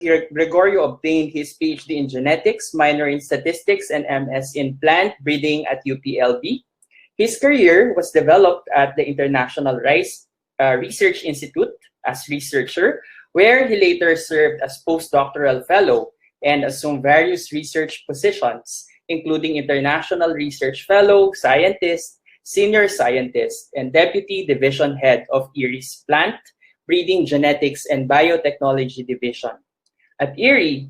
Gregorio obtained his PhD in genetics, minor in statistics, and MS in plant breeding at UPLB. His career was developed at the International Rice Research Institute as researcher, where he later served as postdoctoral fellow and assumed various research positions, including international research fellow, scientist, senior scientist, and deputy division head of ERI's plant breeding genetics and biotechnology division. At ERI,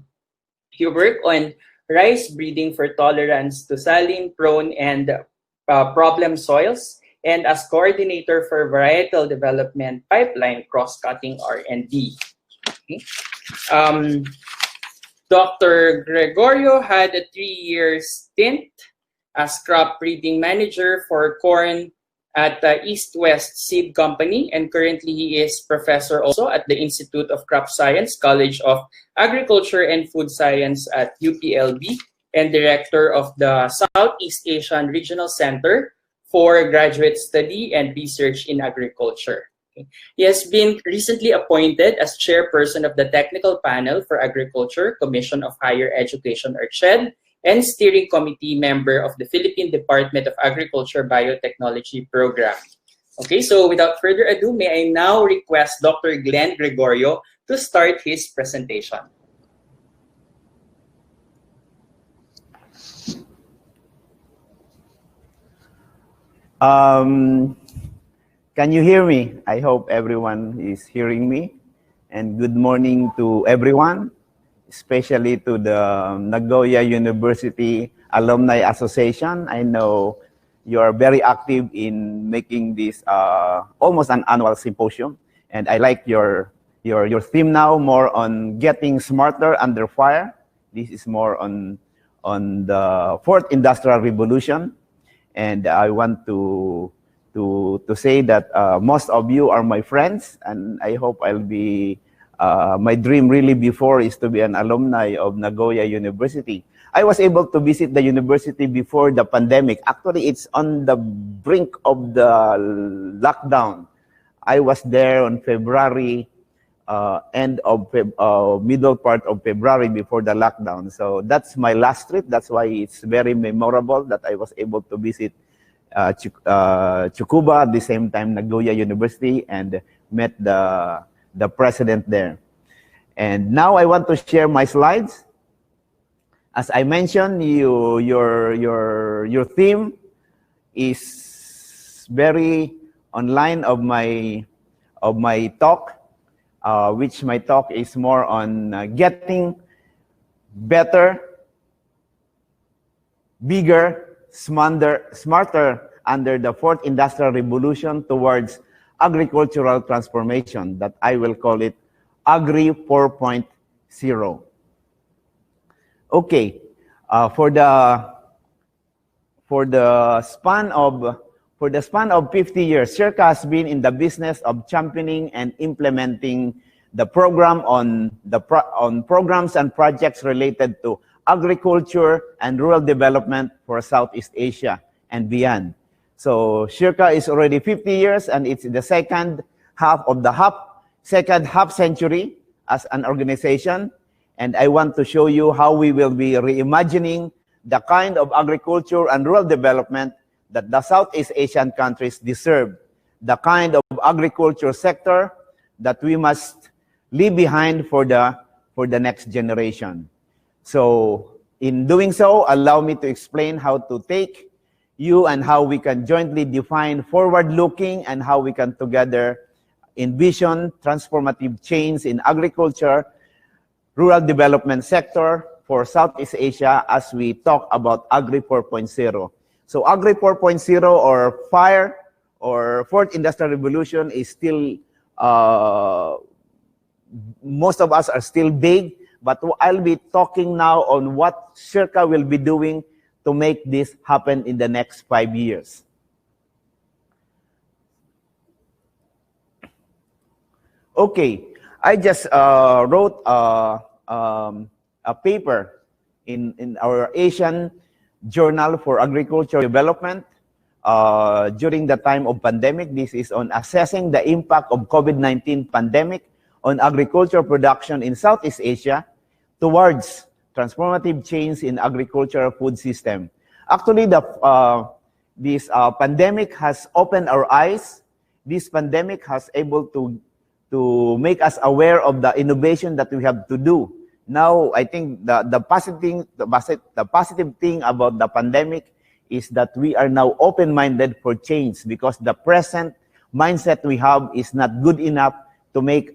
he worked on rice breeding for tolerance to saline-prone and problem soils, and as coordinator for varietal development pipeline cross-cutting R&D. Okay. Dr. Gregorio had a 3-year stint as crop breeding manager for corn at the East West Seed Company, and currently he is professor also at the Institute of Crop Science, College of Agriculture and Food Science at UPLB, and director of the Southeast Asian Regional Center for Graduate Study and Research in Agriculture. He has been recently appointed as chairperson of the Technical Panel for Agriculture, Commission of Higher Education, or CHED, and steering committee member of the Philippine Department of Agriculture Biotechnology Program. Okay, so without further ado, may I now request Dr. Glenn Gregorio to start his presentation. Can you hear me? I hope everyone is hearing me. And good morning to everyone, especially to the Nagoya University Alumni Association. I know you are very active in making this almost an annual symposium. And I like your theme now, more on getting smarter under fire. This is more on the fourth industrial revolution. And I want to say that most of you are my friends, and I hope I'll be, my dream really before is to be an alumni of Nagoya University. I was able to visit the university before the pandemic. Actually, it's on the brink of the lockdown. I was there on February, middle part of February before the lockdown. So that's my last trip. That's why it's very memorable that I was able to visit Tsukuba at the same time Nagoya University and met the president there. And now I want to share my slides. As I mentioned, your theme is very online of my talk, which my talk is more on getting better, bigger, smarter under the fourth industrial revolution towards agricultural transformation, that I will call it Agri 4.0. Okay, for the span of 50 years, SEARCA has been in the business of championing and implementing the program on programs and projects related to agriculture and rural development for Southeast Asia and beyond. So SEARCA is already 50 years, and it's the second half century as an organization. And I want to show you how we will be reimagining the kind of agriculture and rural development that the Southeast Asian countries deserve, the kind of agriculture sector that we must leave behind for the next generation. So in doing so, allow me to explain how to take you and how we can jointly define forward-looking and how we can together envision transformative change in agriculture, rural development sector for Southeast Asia as we talk about Agri 4.0. So Agri 4.0 or FIRE or Fourth Industrial Revolution is still, most of us are still vague, but I'll be talking now on what SEARCA will be doing to make this happen in the next 5 years. Okay, I just wrote a paper in our Asian Journal for Agricultural Development during the time of pandemic. This is on assessing the impact of COVID-19 pandemic on agriculture production in Southeast Asia towards transformative change in agricultural food system. Actually, this pandemic has opened our eyes. This pandemic has able to make us aware of the innovation that we have to do. Now, I think the positive thing about the pandemic is that we are now open-minded for change, because the present mindset we have is not good enough to make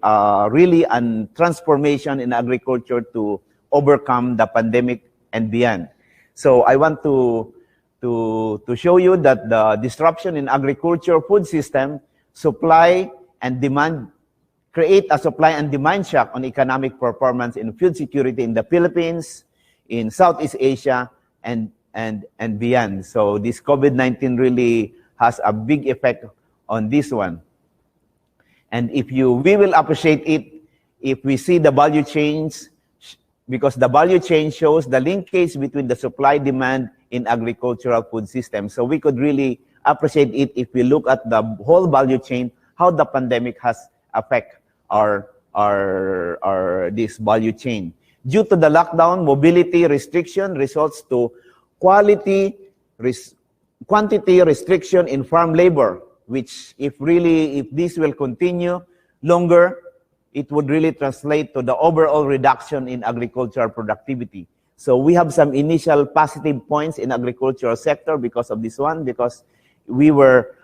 really a transformation in agriculture to overcome the pandemic and beyond. So I want to show you that the disruption in agriculture food system, supply and demand, create a supply and demand shock on economic performance in food security in the Philippines, in Southeast Asia, and beyond. So this COVID-19 really has a big effect on this one. And we will appreciate it if we see the value chains, because the value chain shows the linkage between the supply demand in agricultural food system. So we could really appreciate it if we look at the whole value chain, how the pandemic has affected this value chain. Due to the lockdown, mobility restriction results to quantity restriction in farm labor, which if this will continue longer, it would really translate to the overall reduction in agricultural productivity. So we have some initial positive points in agricultural sector because of this one, because we were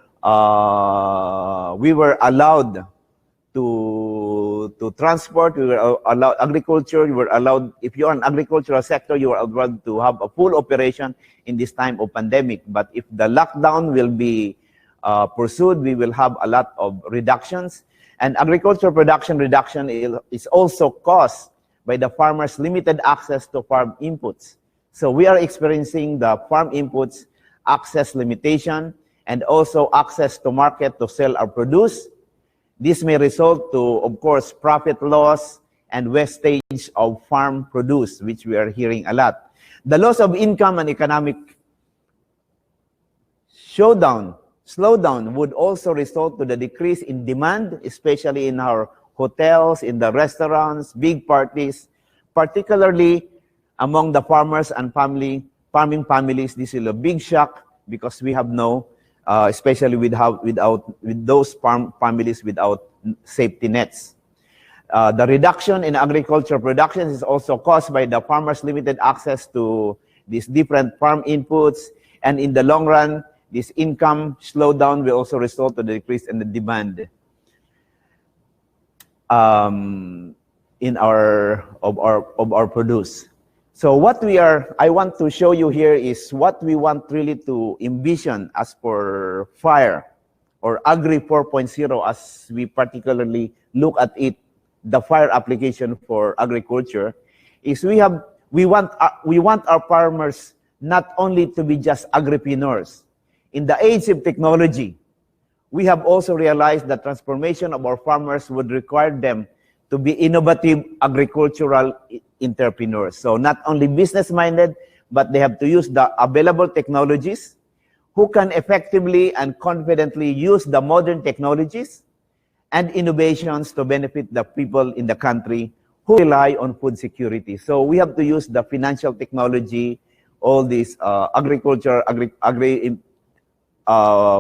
allowed to transport, we were allowed agriculture, you were allowed, if you're an agricultural sector, you are allowed to have a full operation in this time of pandemic. But if the lockdown will be pursued, we will have a lot of reductions. And agricultural production reduction is also caused by the farmers' limited access to farm inputs. So we are experiencing the farm inputs access limitation and also access to market to sell our produce. This may result to, of course, profit loss and wastage of farm produce, which we are hearing a lot. The loss of income and economic slowdown would also result to the decrease in demand, especially in our hotels, in the restaurants, big parties, particularly among the farmers and farming families. This is a big shock because we have no, especially with those families without safety nets. The reduction in agricultural production is also caused by the farmers' limited access to these different farm inputs, and in the long run, this income slowdown will also result to the decrease in the demand in our produce. So what I want to show you here is what we want really to envision as for FIRE or Agri 4.0, as we particularly look at it, the FIRE application for agriculture, is we want our farmers not only to be just agripreneurs. In the age of technology, we have also realized that transformation of our farmers would require them to be innovative agricultural entrepreneurs. So not only business-minded, but they have to use the available technologies, who can effectively and confidently use the modern technologies and innovations to benefit the people in the country who rely on food security. So we have to use the financial technology, all these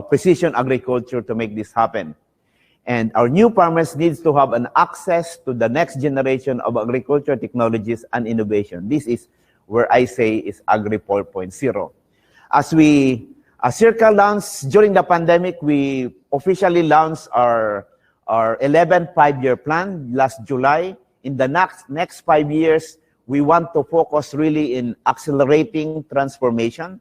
precision agriculture to make this happen. And our new farmers needs to have an access to the next generation of agriculture technologies and innovation. This is where I say is Agri 4.0. As SEARCA launched during the pandemic, we officially launched our 11th five-year plan last July. In the next 5 years, we want to focus really in accelerating transformation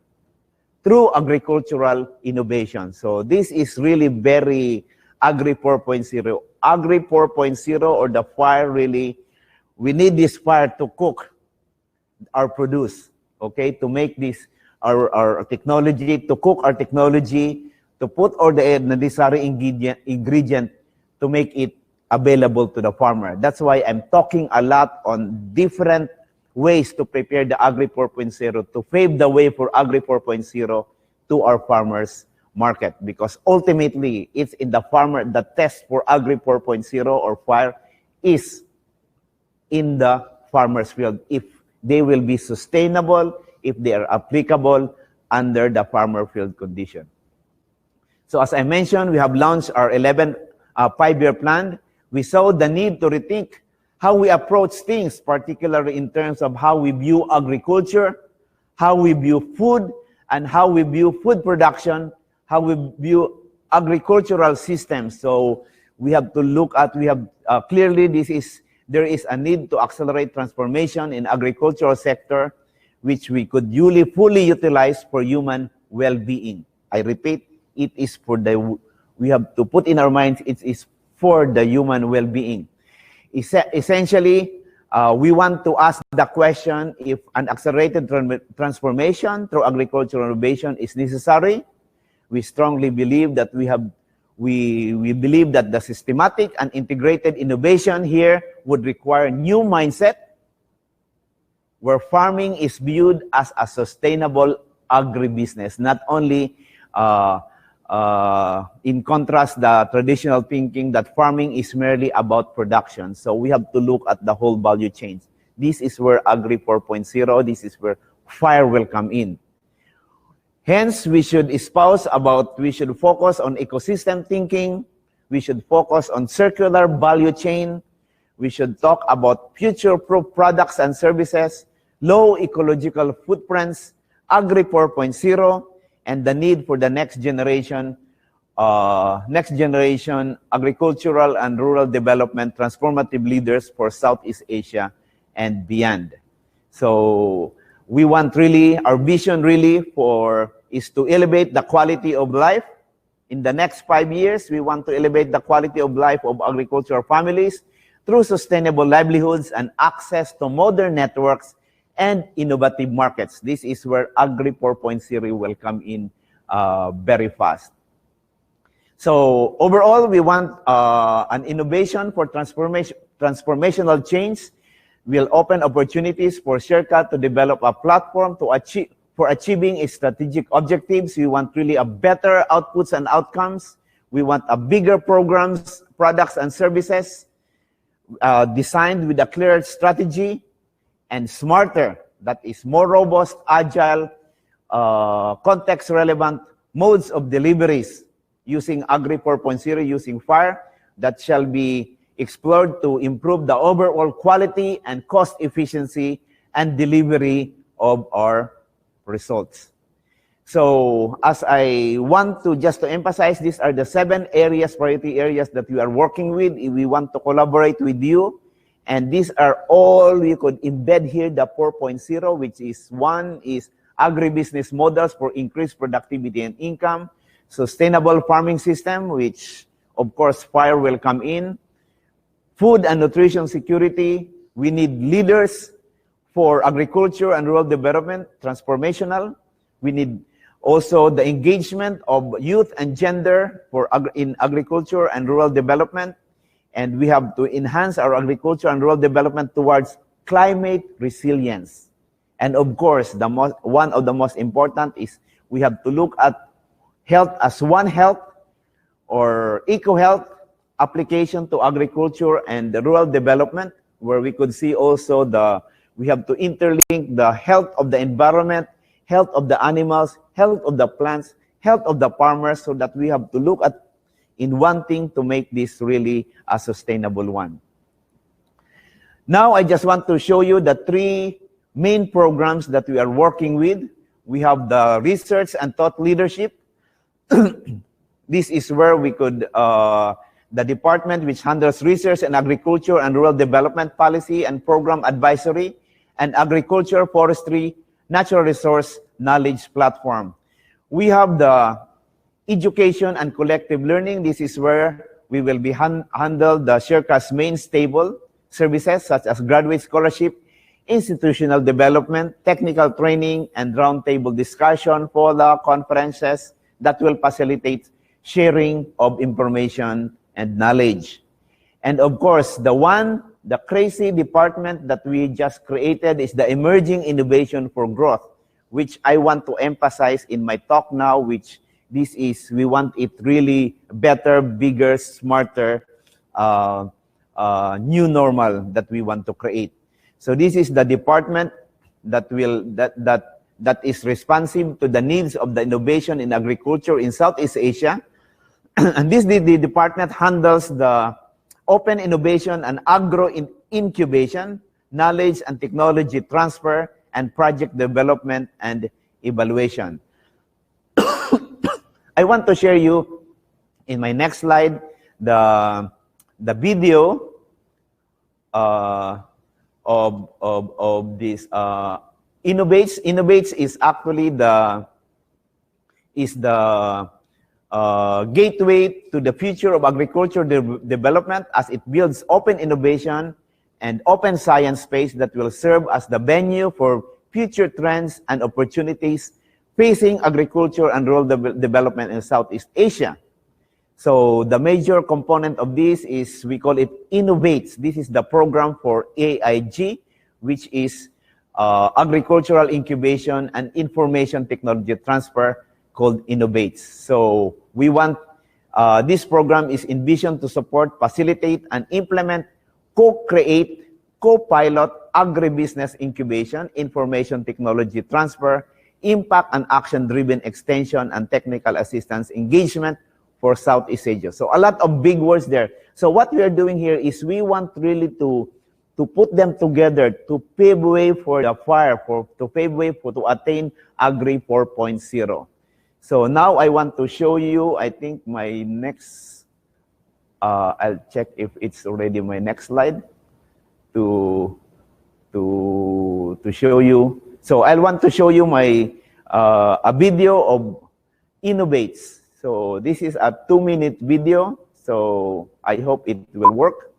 through agricultural innovation. So this is really very Agri 4.0. Agri 4.0 or the FIRE really, we need this FIRE to cook our produce, okay? To make this our technology, to cook our technology, to put all the necessary ingredient to make it available to the farmer. That's why I'm talking a lot on different ways to prepare the Agri 4.0, to pave the way for Agri 4.0 to our farmers market, because ultimately it's in the farmer, the test for Agri 4.0 or FIRE is in the farmer's field, if they will be sustainable, if they are applicable under the farmer field condition. So as I mentioned, we have launched our 11 5-year plan. We saw the need to rethink how we approach things, particularly in terms of how we view agriculture, how we view food, and how we view food production, how we view agricultural systems. So we have to look at, clearly there is a need to accelerate transformation in agricultural sector, which we could fully utilize for human well-being. I repeat, it is we have to put in our minds, it is for the human well-being. Essentially, we want to ask the question if an accelerated transformation through agricultural innovation is necessary. We strongly believe that we believe that the systematic and integrated innovation here would require new mindset, where farming is viewed as a sustainable agribusiness, not only in contrast the traditional thinking that farming is merely about production. So we have to look at the whole value chain. This is where Agri 4.0, this is where FIRE will come in. Hence, we should focus on ecosystem thinking, we should focus on circular value chain, we should talk about future-proof products and services, low ecological footprints, Agri 4.0, and the need for the next generation agricultural and rural development transformative leaders for Southeast Asia and beyond. So we want our vision is to elevate the quality of life. In the next 5 years, we want to elevate the quality of life of agricultural families through sustainable livelihoods and access to modern networks and innovative markets. This is where Agri 4.0 will come in very fast. So overall, we want an innovation for transformational change. We'll open opportunities for SEARCA to develop a platform for achieving its strategic objectives. We want a better outputs and outcomes. We want a bigger programs, products, and services designed with a clear strategy and smarter, that is more robust, agile, context-relevant modes of deliveries using Agri 4.0, using FIRE, that shall be explored to improve the overall quality and cost efficiency and delivery of our results. So as I want to emphasize, these are the 7 priority areas that we are working with. We want to collaborate with you. And these are all you could embed here, the 4.0, which is one is agribusiness models for increased productivity and income, sustainable farming system, which of course FIRE will come in, food and nutrition security. We need leaders for agriculture and rural development, transformational. We need also the engagement of youth and gender in agriculture and rural development. And we have to enhance our agriculture and rural development towards climate resilience. And of course, one of the most important is we have to look at health as one health or eco-health application to agriculture and the rural development, where we could see also we have to interlink the health of the environment, health of the animals, health of the plants, health of the farmers, so that we have to look at in one thing to make this really a sustainable one. Now, I just want to show you the 3 main programs that we are working with. We have the research and thought leadership. This is where we could, the department which handles research and agriculture and rural development policy and program advisory, and agriculture, forestry, natural resource knowledge platform. We have the education and collective learning. This is where we will be handle the SEARCA's main stable services such as graduate scholarship, institutional development, technical training, and roundtable discussion for the conferences that will facilitate sharing of information and knowledge. And of course, the crazy department that we just created is the emerging innovation for growth, which I want to emphasize in my talk now, which we want it really better, bigger, smarter new normal that we want to create. So this is the department that is responsive to the needs of the innovation in agriculture in Southeast Asia. And the department handles the open innovation and agro incubation, knowledge and technology transfer, and project development and evaluation. I want to share you in my next slide the video of this Innovates. Innovates is actually the gateway to the future of agriculture development, as it builds open innovation and open science space that will serve as the venue for future trends and opportunities facing agriculture and rural development in Southeast Asia. So the major component of this is, we call it Innovates. This is the program for AIG, which is Agricultural Incubation and Information Technology Transfer, called Innovates. So we want, this program is envisioned to support, facilitate, and implement, co-create, co-pilot agribusiness incubation, information technology transfer, impact and action-driven extension, and technical assistance engagement for Southeast Asia. So a lot of big words there. So what we are doing here is we want really to put them together to pave way for the fire, to pave way to attain Agri 4.0. So now I want to show you, I think my next, I'll check if it's already my next slide to show you. So I want to show you my a video of Innovates. So this is a 2-minute video. So I hope it will work.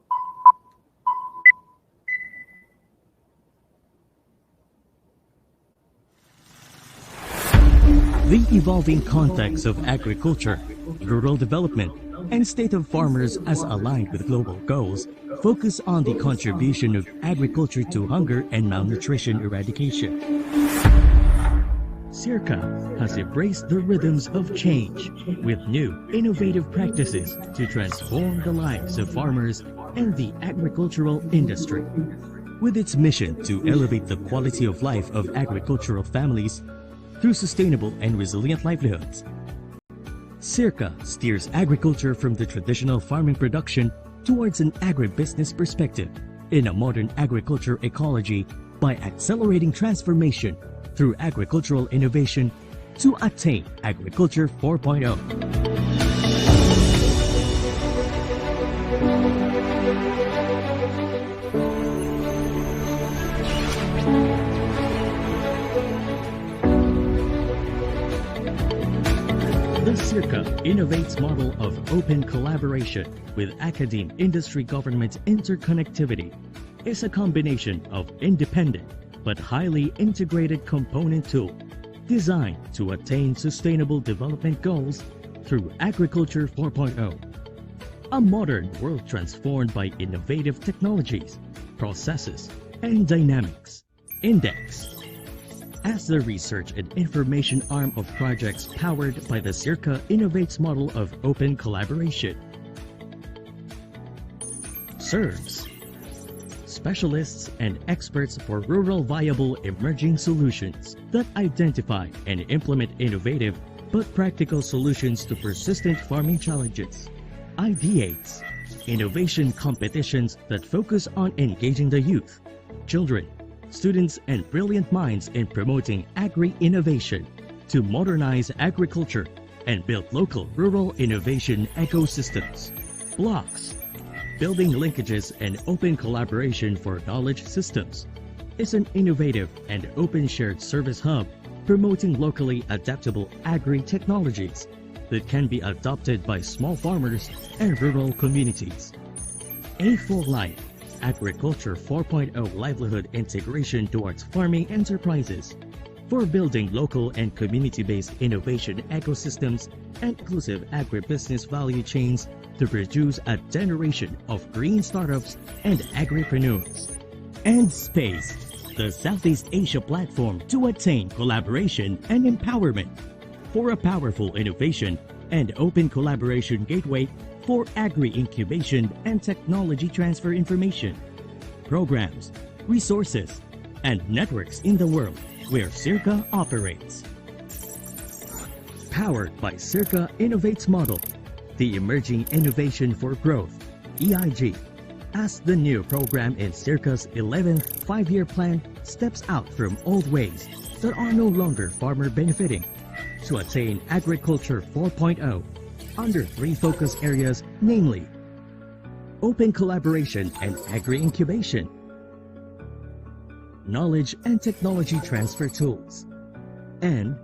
The evolving context of agriculture, rural development, and state of farmers as aligned with global goals focus on the contribution of agriculture to hunger and malnutrition eradication. SEARCA has embraced the rhythms of change with new, innovative practices to transform the lives of farmers and the agricultural industry. With its mission to elevate the quality of life of agricultural families through sustainable and resilient livelihoods, SEARCA steers agriculture from the traditional farming production towards an agribusiness perspective in a modern agriculture ecology by accelerating transformation through agricultural innovation to attain Agriculture 4.0. The SEARCA Innovates model of open collaboration with academe, industry, government interconnectivity is a combination of independent but highly integrated component tool designed to attain sustainable development goals through Agriculture 4.0. A modern world transformed by innovative technologies, processes, and dynamics. Index. As the research and information arm of projects powered by the SEARCA Innovates model of open collaboration. Serves specialists and experts for rural viable emerging solutions that identify and implement innovative but practical solutions to persistent farming challenges. Ideates innovation competitions that focus on engaging the youth, children, students, and brilliant minds in promoting agri-innovation to modernize agriculture and build local rural innovation ecosystems. Blocks building linkages and open collaboration for knowledge systems is an innovative and open shared service hub promoting locally adaptable agri-technologies that can be adopted by small farmers and rural communities. A4Life Agriculture 4.0 livelihood integration towards farming enterprises for building local and community-based innovation ecosystems and inclusive agribusiness value chains to produce a generation of green startups and agripreneurs. And Space, the Southeast Asia platform to attain collaboration and empowerment for a powerful innovation and open collaboration gateway for agri-incubation and technology transfer information, programs, resources, and networks in the world where SEARCA operates. Powered by SEARCA Innovates Model, the Emerging Innovation for Growth, EIG, as the new program in SEARCA's 11th five-year plan steps out from old ways that are no longer farmer benefiting to attain Agriculture 4.0 under three focus areas, namely open collaboration and agri-incubation, knowledge and technology transfer tools, and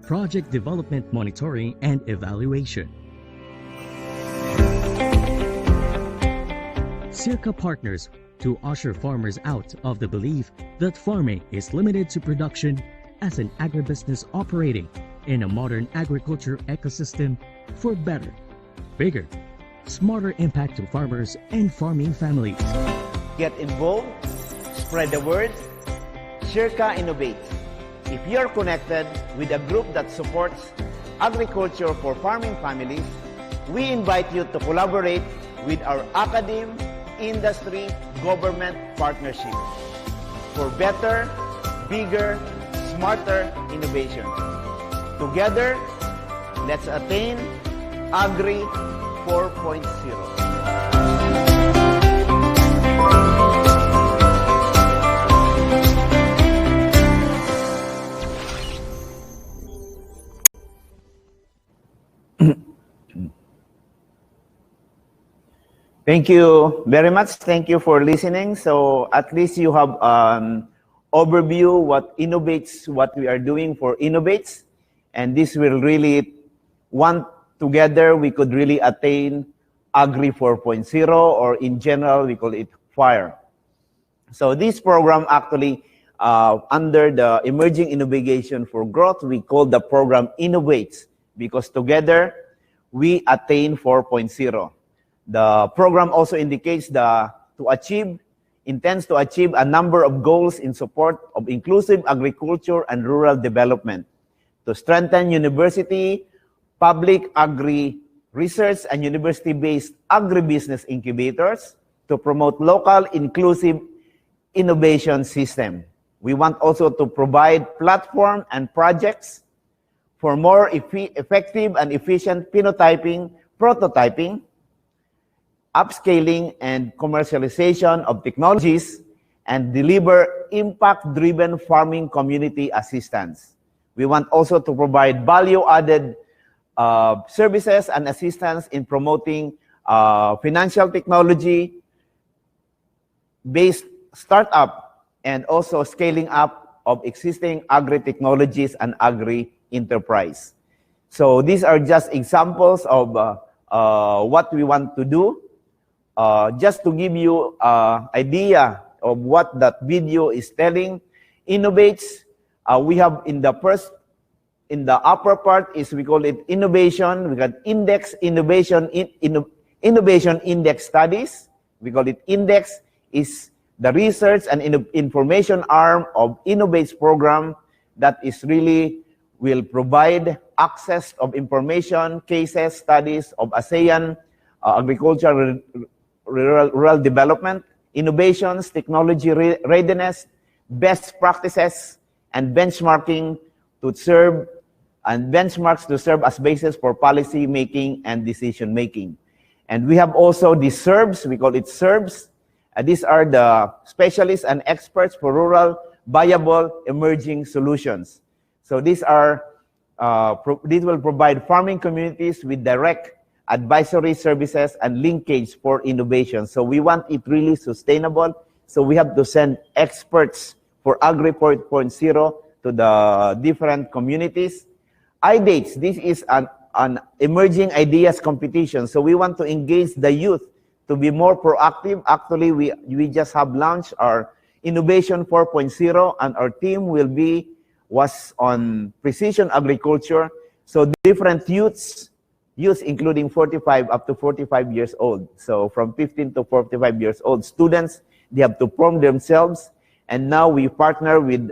project development monitoring and evaluation. SEARCA partners to usher farmers out of the belief that farming is limited to production as an agribusiness operating in a modern agriculture ecosystem for better, bigger, smarter impact to farmers and farming families. Get involved, spread the word, SEARCA Innovates. If you're connected with a group that supports agriculture for farming families, we invite you to collaborate with our academe, industry, government partnership for better, bigger, smarter innovation. Together, let's attain Agri 4.0. Thank you very much. Thank you for listening. So at least you have an overview what innovates, what we are doing for innovates. And this will really, together, we could really attain Agri 4.0, or in general, we call it FIRE. So this program actually, under the Emerging Innovation for Growth, we call the program Innovates, because together, we attain 4.0. The program also indicates intends to achieve a number of goals in support of inclusive agriculture and rural development, to strengthen university, public agri research and university-based agribusiness incubators, to promote local inclusive innovation system. We want also to provide platform and projects for more effective and efficient phenotyping, prototyping, upscaling and commercialization of technologies, and deliver impact-driven farming community assistance. We want also to provide value-added services and assistance in promoting financial technology-based startup and also scaling up of existing agri-technologies and agri-enterprise. So these are just examples of what we want to do. Just to give you an idea of what that video is telling, innovates, we have in the upper part is, we call it innovation. We got index, innovation index studies. We call it index, is the research and information arm of Innovates program that is really will provide access of information, cases, studies of ASEAN, agriculture, rural development, innovations, technology readiness, best practices, and benchmarks to serve as basis for policy making and decision making. And we have also the SERBs, we call it SERBs. These are the specialists and experts for rural viable emerging solutions. So these will provide farming communities with direct advisory services and linkage for innovation. So we want it really sustainable. So we have to send experts for Agri 4.0 to the different communities. iDates, this is an emerging ideas competition. So we want to engage the youth to be more proactive. Actually, we just have launched our Innovation 4.0, and our team was on precision agriculture. So different youths including 45 up to 45 years old. So from 15 to 45 years old students, they have to form themselves. And now we partner with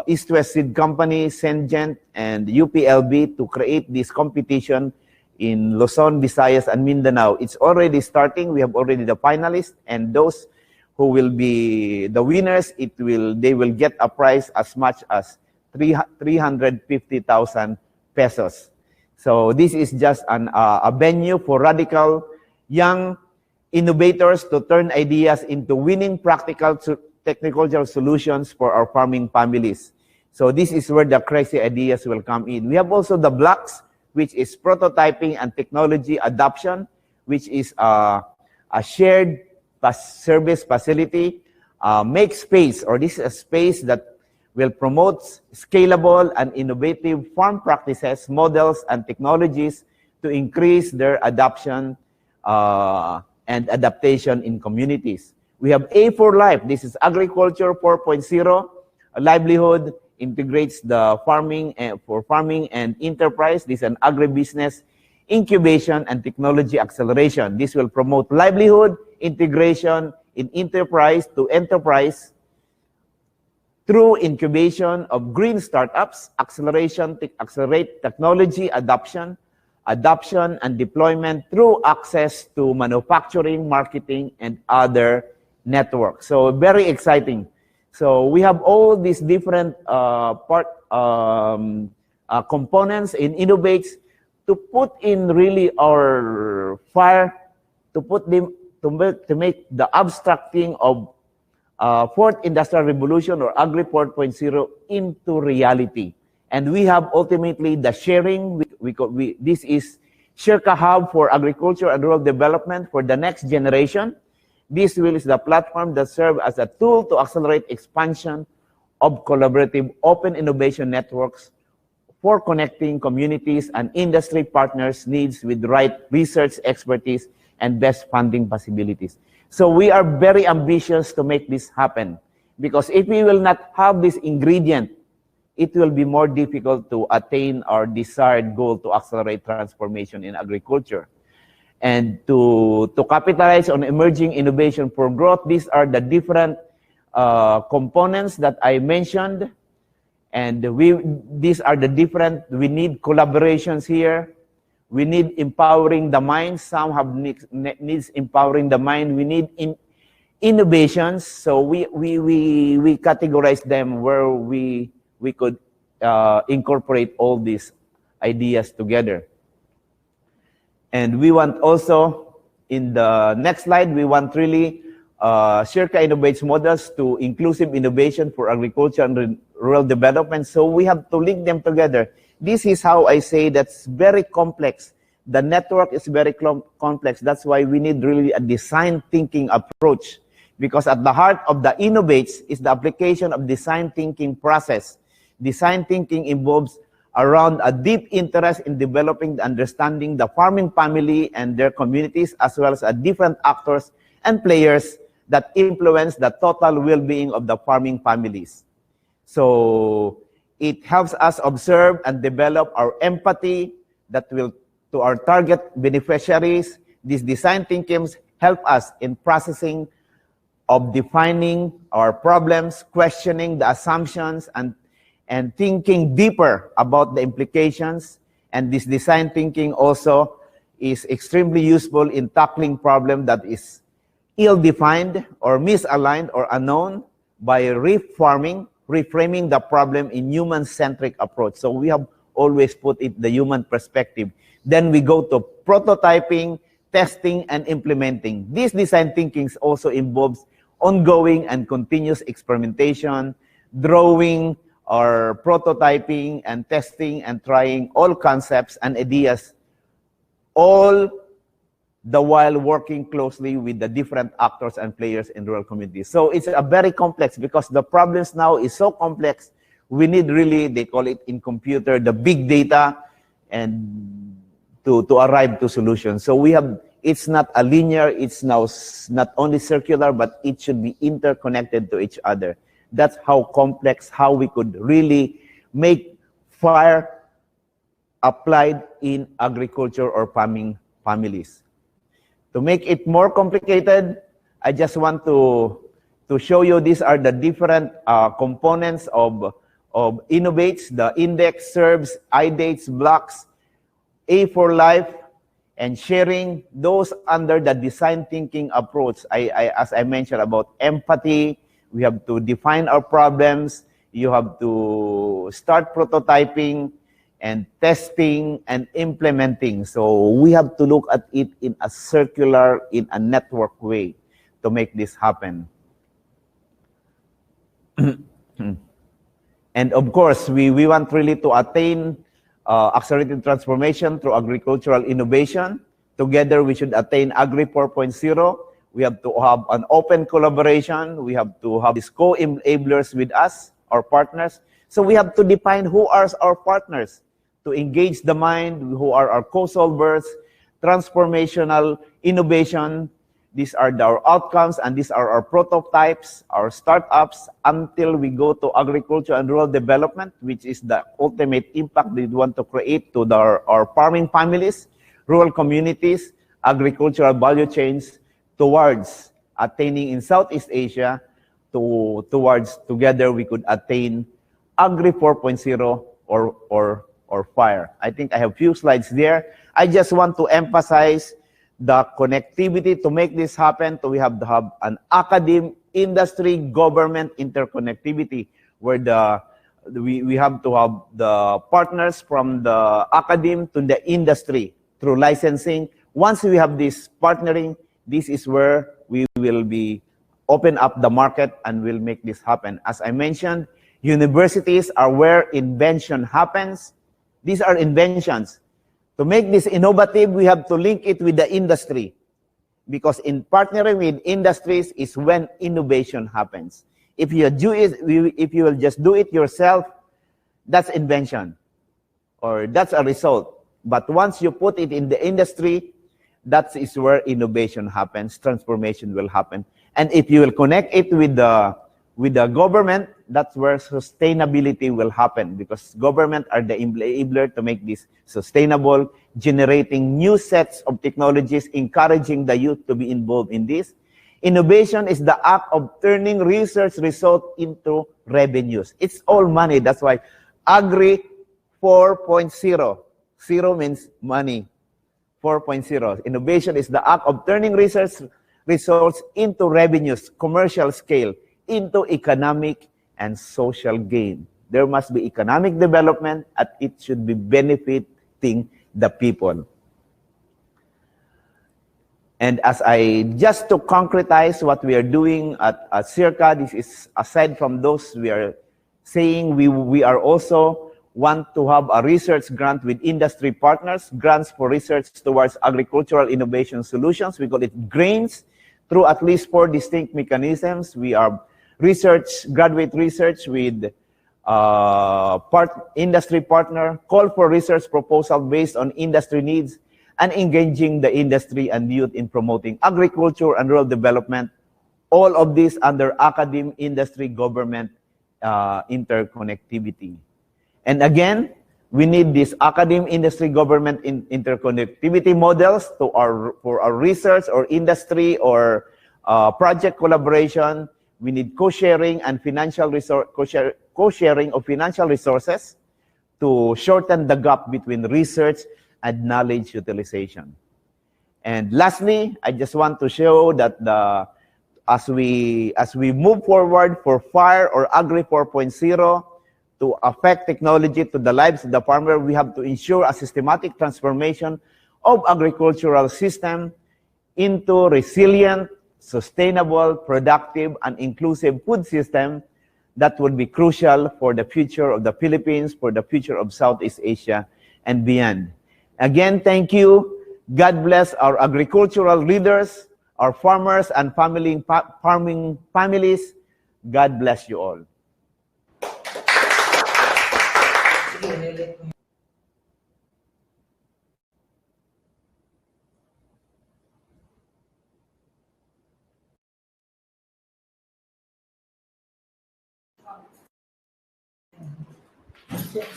East West Seed Company, Syngent, and UPLB to create this competition in Luzon, Visayas, and Mindanao. It's already starting. We have already the finalists, and those who will be the winners, they will get a prize as much as 350,000 pesos. So this is just a venue for radical young innovators to turn ideas into winning practical technological solutions for our farming families. So this is where the crazy ideas will come in. We have also the blocks, which is prototyping and technology adoption, which is a shared service facility. Make space, or this is a space that will promote scalable and innovative farm practices, models, and technologies to increase their adoption and adaptation in communities. We have A for Life. This is Agriculture 4.0. A livelihood integrates the farming for farming and enterprise. This is an agribusiness incubation and technology acceleration. This will promote livelihood integration in enterprise to enterprise through incubation of green startups, accelerate technology adoption and deployment through access to manufacturing, marketing, and other networks. So very exciting. So we have all these different components in Innovates to put in really our fire, to put them to make the abstracting of fourth industrial revolution or Agri 4.0 into reality. And we have ultimately the sharing. This is SEARCA Hub for Agriculture and Rural Development for the next generation. This is the platform that serves as a tool to accelerate expansion of collaborative open innovation networks for connecting communities and industry partners' needs with the right research expertise and best funding possibilities. So we are very ambitious to make this happen, because if we will not have this ingredient, it will be more difficult to attain our desired goal to accelerate transformation in agriculture. And to capitalize on emerging innovation for growth, these are the different components that I mentioned. And these are the different, we need collaborations here. We need empowering the mind. Some have needs empowering the mind. We need innovations. So we categorize them where we could incorporate all these ideas together. And we want also, in the next slide, we want really SEARCA innovates models to inclusive innovation for agriculture and rural development. So we have to link them together. This is how I say that's very complex. The network is very complex. That's why we need really a design thinking approach, because at the heart of the innovates is the application of design thinking process. Design thinking involves around a deep interest in developing the understanding the farming family and their communities, as well as different actors and players that influence the total well-being of the farming families. So it helps us observe and develop our empathy that will to our target beneficiaries. These design thinkings help us in processing of defining our problems, questioning the assumptions, and thinking deeper about the implications. And this design thinking also is extremely useful in tackling problem that is ill-defined or misaligned or unknown by reframing the problem in human-centric approach. So we have always put it the human perspective. Then we go to prototyping, testing, and implementing. This design thinking also involves ongoing and continuous experimentation, drawing or prototyping and testing and trying all concepts and ideas, all the while working closely with the different actors and players in rural communities. So it's a very complex, because the problems now is so complex. We need really, they call it in computer, the big data, and to arrive to solutions. So we have, it's not a linear, it's now not only circular, but it should be interconnected to each other. That's how complex, how we could really make fire applied in agriculture or farming families. To make it more complicated, I just want to show you these are the different components of Innovates, the index, serves, iDates, blocks, A for Life, and sharing those under the design thinking approach. As I mentioned about empathy, we have to define our problems. You have to start prototyping and testing and implementing. So we have to look at it in a circular, in a network way to make this happen. And of course, we want really to attain accelerated transformation through agricultural innovation. Together, we should attain Agri 4.0. We have to have an open collaboration. We have to have these co-enablers with us, our partners. So we have to define who are our partners to engage the mind, who are our co-solvers, transformational innovation. These are our outcomes, and these are our prototypes, our startups, until we go to agriculture and rural development, which is the ultimate impact we want to create to our farming families, rural communities, agricultural value chains, towards attaining in Southeast Asia, towards together we could attain Agri 4.0 or FIRE. I think I have few slides there. I just want to emphasize the connectivity to make this happen. So we have to have an academic, industry, government interconnectivity, where we have to have the partners from the academe to the industry through licensing. Once we have this partnering, this is where we will be open up the market and will make this happen. As I mentioned, universities are where invention happens. These are inventions. To make this innovative, we have to link it with the industry, because in partnering with industries is when innovation happens. If you will just do it yourself, that's invention, or that's a result. But once you put it in the industry, that is where innovation happens, transformation will happen. And if you will connect it with the government, that's where sustainability will happen, because government are the enabler to make this sustainable, generating new sets of technologies, encouraging the youth to be involved in this. Innovation is the act of turning research result into revenues. It's all money. That's why Agri 4.0. Zero means money. 4.0. Innovation is the act of turning research results into revenues, commercial scale, into economic and social gain. There must be economic development, and it should be benefiting the people. And just to concretize what we are doing at SEARCA, this is aside from those we are saying, we are also want to have a research grant with industry partners, grants for research towards agricultural innovation solutions. We call it GRAINS, through at least 4 distinct mechanisms. We are graduate research with industry partner, call for research proposal based on industry needs, and engaging the industry and youth in promoting agriculture and rural development. All of this under academe, industry, government interconnectivity. And again, we need this academe, industry, government interconnectivity models for our research or industry or project collaboration. We need co-sharing and co-sharing of financial resources to shorten the gap between research and knowledge utilization. And lastly, I just want to show that as we move forward for FIRE or Agri 4.0 to affect technology to the lives of the farmer, we have to ensure a systematic transformation of agricultural system into resilient, sustainable, productive, and inclusive food system that would be crucial for the future of the Philippines, for the future of Southeast Asia and beyond. Again, thank you. God bless our agricultural leaders, our farmers and farming families. God bless you all.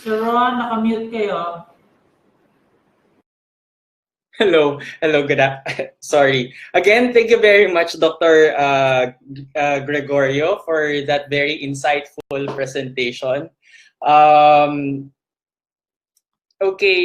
Sir Ron, nakamute kayo. Hello, sorry. Again, thank you very much, Dr. Gregorio, for that very insightful presentation. Okay.